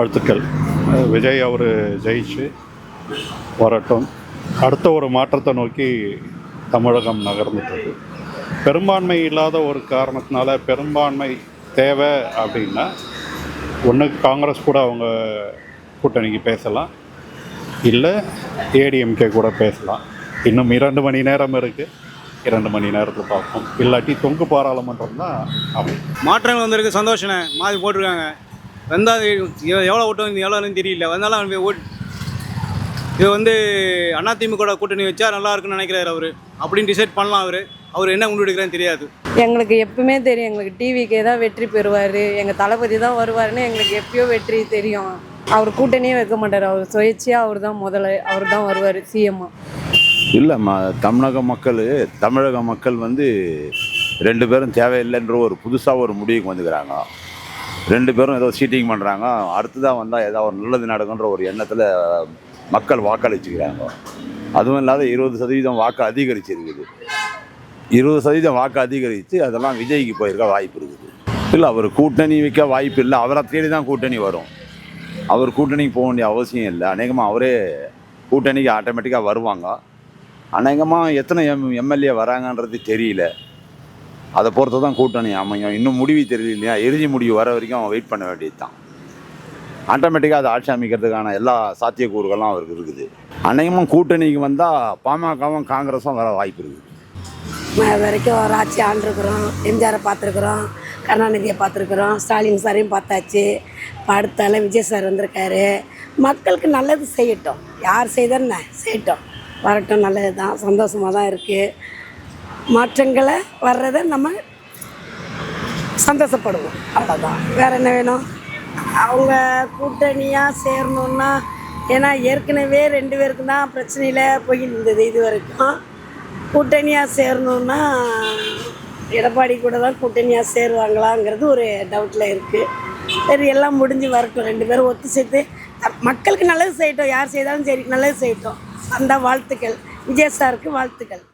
வாழ்த்துக்கள். விஜய் அவர் ஜெயிச்சு வரட்டும். அடுத்த ஒரு மாற்றத்தை நோக்கி தமிழகம் நகர்ந்துட்டு பெரும்பான்மை இல்லாத ஒரு காரணத்தினால பெரும்பான்மை தேவை அப்படின்னா ஒன்று காங்கிரஸ் கூட அவங்க கூட்டணிக்கு பேசலாம், இல்லை ஏடிஎம்கே கூட பேசலாம். இன்னும் 2 மணி நேரம் இருக்குது. 2 மணி நேரத்தில் பார்ப்போம். இல்லாட்டி தொங்கு பாராளுமன்றம் தான் அமையும். மாற்றங்கள் வந்திருக்கு, சந்தோஷனே மாதிரி போட்டிருக்காங்க. வந்தால் எவ்வளோ ஓட்டம் எவ்வளோன்னு தெரியல, வந்தாலும் அவன் ஓட் இது வந்து அதிமுக கூட்டணி வச்சா நல்லா இருக்குன்னு நினைக்கிறாரு அவர். அப்படின்னு டிசைட் பண்ணலாம். அவர் என்ன முன்னெடுக்கிறான்னு தெரியாது. எங்களுக்கு எப்பவுமே தெரியும், எங்களுக்கு டிவிக்கே தான் வெற்றி பெறுவார், எங்கள் தளபதி தான் வருவாருன்னு எங்களுக்கு எப்பயோ வெற்றி தெரியும். அவர் கூட்டணியே வைக்க மாட்டார், அவர் சுயேட்சையாக அவர் தான் அவர் தான் வருவார் சிஎம்மா. இல்லைம்மா, தமிழக மக்கள் வந்து 2 பேரும் தேவையில்லைன்ற ஒரு புதுசாக ஒரு முடிவுக்கு வந்துக்கிறாங்க. 2 பேரும் ஏதோ சீட்டிங் பண்ணுறாங்க, அடுத்ததாக வந்தால் ஏதோ ஒரு நல்லது நடக்குன்ற ஒரு எண்ணத்தில் மக்கள் வாக்களிச்சுக்கிறாங்க. அதுவும் இல்லாத 20% வாக்கு அதிகரிச்சிருக்குது. 20% வாக்கு அதிகரித்து அதெல்லாம் விஜய்க்கு போயிருக்க வாய்ப்பு இருக்குது. இல்லை, அவர் கூட்டணி வைக்க வாய்ப்பு இல்லை. அவரை தேடி தான் கூட்டணி வரும். அவர் கூட்டணிக்கு போக வேண்டிய அவசியம் இல்லை. அநேகமாக அவரே கூட்டணிக்கு ஆட்டோமேட்டிக்காக வருவாங்க. அநேகமாக எத்தனை எம்எல்ஏ வராங்கன்றது தெரியல. அதை பொறுத்து தான் கூட்டணி அமையும். இன்னும் முடிவு தெரியல இல்லையா? இறுதி முடிவு வர வரைக்கும் அவன் வெயிட் பண்ண வேண்டியது தான். ஆட்டோமேட்டிக்காக அதை ஆட்சி அமைக்கிறதுக்கான எல்லா சாத்தியக்கூறுகளும் அவருக்கு இருக்குது. அநேகமாக கூட்டணிக்கு வந்தால் பாமகவும் காங்கிரஸும் வர வாய்ப்பு இருக்குது. வரைக்கும் ஒரு ஆட்சி ஆண்டிருக்கிறோம். எம்ஜிஆரை பார்த்துருக்குறோம், கருணாநிதியை பார்த்துருக்குறோம், ஸ்டாலின் சாரையும் பார்த்தாச்சு. இப்போ அடுத்தால விஜய் சார் வந்திருக்காரு. மக்களுக்கு நல்லது செய்யட்டும், யார் செய்தால் செய்யட்டும், வரட்டும். நல்லது தான், சந்தோஷமாக தான் இருக்குது. மாற்றங்களை வர்றதை நம்ம சந்தோஷப்படுவோம், அவ்வளோதான். வேறு என்ன வேணும்? அவங்க கூட்டணியாக சேரணுன்னா, ஏன்னா ஏற்கனவே 2 பேருக்கு தான் பிரச்சனையில் போய் இருந்தது. இது வரைக்கும் கூட்டணியாக சேரணுன்னா எடப்பாடி கூட தான் கூட்டணியாக சேருவாங்களாங்கிறது ஒரு டவுட்டில் இருக்குது. சரி, எல்லாம் முடிஞ்சு வரட்டும். 2 பேரும் ஒத்து சேர்த்து மக்களுக்கு நல்லது செய்யட்டும். யார் செய்தாலும் சரி, நல்லது செய்யட்டும். அந்த வாழ்த்துக்கள். விஜய் சாருக்கு வாழ்த்துக்கள்.